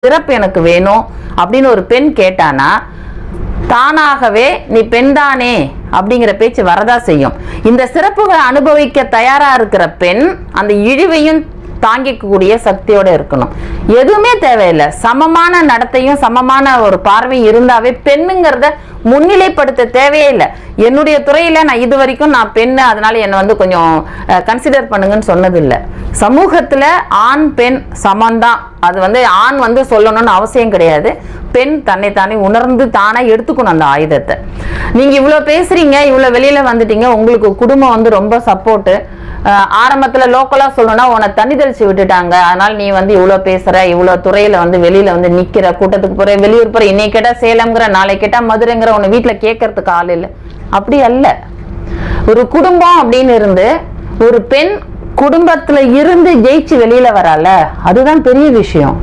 சிறப்பு எனக்கு வேணும் அப்படின்னு ஒரு பெண் கேட்டானா தானாகவே நீ பெண்தானே அப்படிங்கிற பேச்சு வரதா செய்யும். இந்த சிறப்புகளை அனுபவிக்க தயாரா இருக்கிற பெண் அந்த இழிவையும் தாங்கிக்கக்கூடிய சக்தியோட இருக்கணும். எதுவுமே தேவையில்லை, சமமான நடத்தையும் சமமான ஒரு பார்வையும் இருந்தாவே பெண்ணுங்கிறத முன்னிலைப்படுத்த தேவையே இல்லை. என்னுடைய துறையில நான் இது வரைக்கும் நான் பெண்ணு அதனால என்னை கொஞ்சம் கன்சிடர் பண்ணுங்கன்னு சொன்னது இல்லை. சமூகத்துல ஆண் பெண் சமந்தான். அது ஆண் சொல்லணும்னு அவசியம் கிடையாது. பெண் தன்னைத்தானே உணர்ந்து தானே எடுத்துக்கணும் அந்த ஆயுதத்தை. நீங்க இவ்வளவு பேசுறீங்க, இவ்வளவு வெளியில வந்துட்டீங்க, உங்களுக்கு குடும்பம் ரொம்ப சப்போர்ட். ஆரம்பத்துல லோக்கலா சொல்லணும்னா உன்னை தண்ணி தெளிச்சு விட்டுட்டாங்க, அதனால நீ இவ்வளவு பேசுற, இவ்வளவு துறையில வெளியில நிக்கிற, கூட்டத்துக்கு போற, வெளியூர் போற, இன்னைக்கு கேட்டா சேலம்ங்கிற, நாளை கேட்டா மதுரைங்கிற, உன்னை வீட்டுல கேட்கறதுக்கு ஆள் இல்லை. அப்படி அல்ல. ஒரு குடும்பம் அப்படின்னு இருந்து ஒரு பெண் குடும்பத்துல இருந்து ஜெயிச்சு வெளியில வரால, அதுதான் பெரிய விஷயம்.